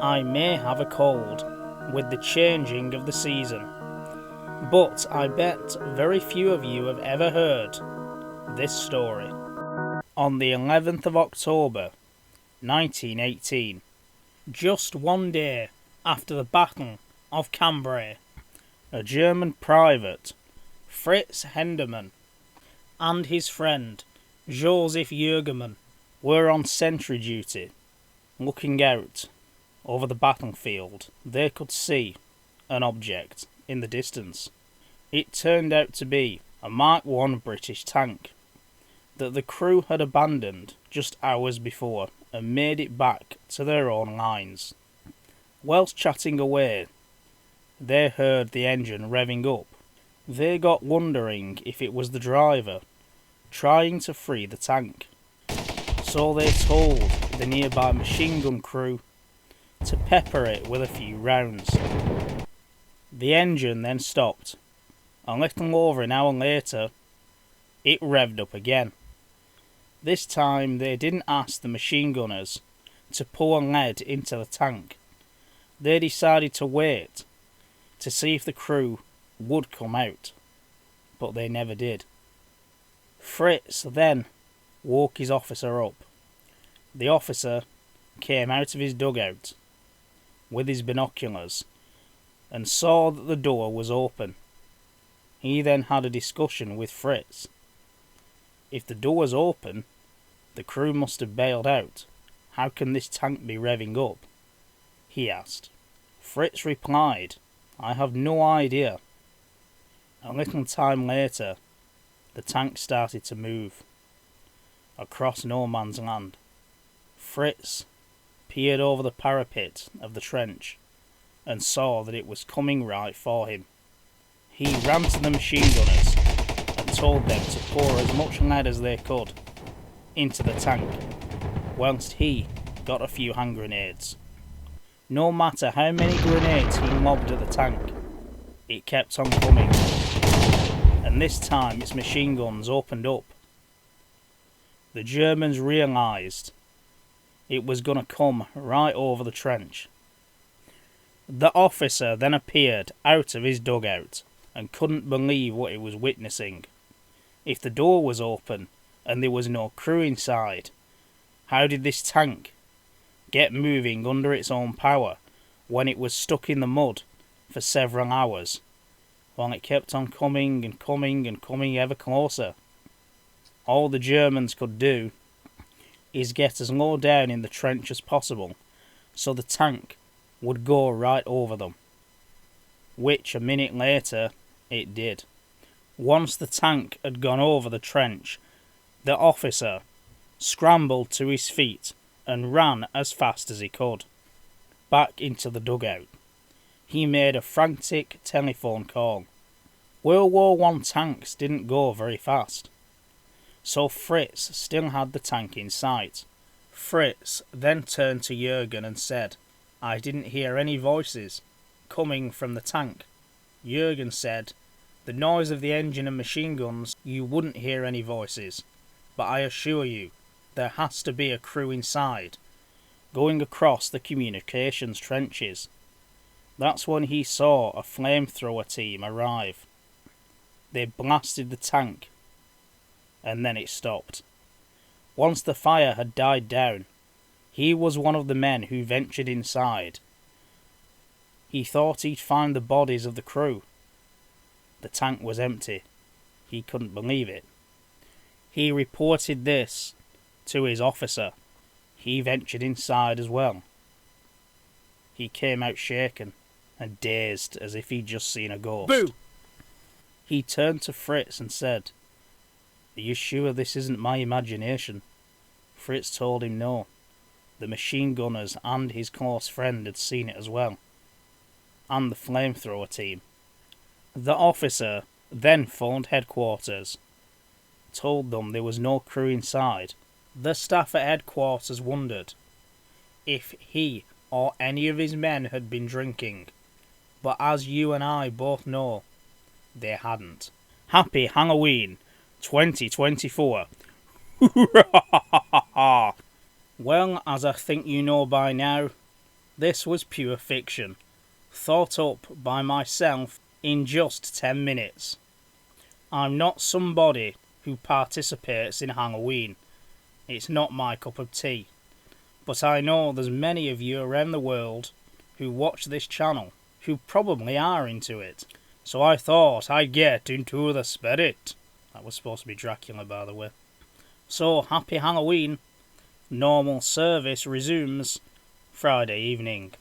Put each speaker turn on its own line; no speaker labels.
I may have a cold with the changing of the season, but I bet very few of you have ever heard this story. On the 11th of October, 1918, just one day after the Battle of Cambrai, a German private, Fritz Henamann, and his friend, Josif Jurgrmen, were on sentry duty. Looking out over the battlefield, they could see an object in the distance. It turned out to be a MK1 British tank that the crew had abandoned just hours before and made it back to their own lines. Whilst chatting away, they heard the engine revving up. They got wondering if it was the driver trying to free the tank. So they told the nearby machine gun crew to pepper it with a few rounds. The engine then stopped. A little over an hour later, it revved up again. This time they didn't ask the machine gunners to pour lead into the tank. They decided to wait to see if the crew would come out, but they never did. Fritz then woke his officer up. The officer came out of his dugout with his binoculars and saw that the door was open. He then had a discussion with Fritz. If the door was open, the crew must have bailed out. How can this tank be revving up? He asked. Fritz replied, I have no idea. A little time later, the tank started to move across no man's land. Fritz peered over the parapet of the trench and saw that it was coming right for him. He ran to the machine gunners and told them to pour as much lead as they could into the tank, whilst he got a few hand grenades. No matter how many grenades he lobbed at the tank, it kept on coming, and this time its machine guns opened up. The Germans realised it was going to come right over the trench. The officer then appeared out of his dugout and couldn't believe what he was witnessing. If the door was open and there was no crew inside, how did this tank get moving under its own power when it was stuck in the mud for several hours, while it kept on coming and coming and coming ever closer? All the Germans could do is get as low down in the trench as possible so the tank would go right over them, which a minute later it did. Once the tank had gone over the trench, the officer scrambled to his feet and ran as fast as he could back into the dugout. He made a frantic telephone call. World War I tanks didn't go very fast, so Fritz still had the tank in sight. Fritz then turned to Jurgen and said, I didn't hear any voices coming from the tank. Jurgen said, the noise of the engine and machine guns, you wouldn't hear any voices, but I assure you, there has to be a crew inside, going across the communications trenches. That's when he saw a flamethrower team arrive. They blasted the tank, and then it stopped. Once the fire had died down, he was one of the men who ventured inside. He thought he'd find the bodies of the crew. The tank was empty. He couldn't believe it. He reported this to his officer. He ventured inside as well. He came out shaken and dazed as if he'd just seen a ghost. Boo! He turned to Fritz and said, Are you sure this isn't my imagination? Fritz told him no. The machine gunners and his close friend had seen it as well, and the flamethrower team. The officer then phoned headquarters, told them there was no crew inside. The staff at headquarters wondered if he or any of his men had been drinking, but as you and I both know, they hadn't. Happy Halloween 2024. Well, as I think you know by now, This was pure fiction, thought up by myself in just 10 minutes. I'm not somebody who participates in Halloween. It's not my cup of tea. But I know there's many of you around the world who watch this channel who probably are into it. So I thought I'd get into the spirit. That was supposed to be Dracula, by the way. So happy Halloween. Normal service resumes Friday evening.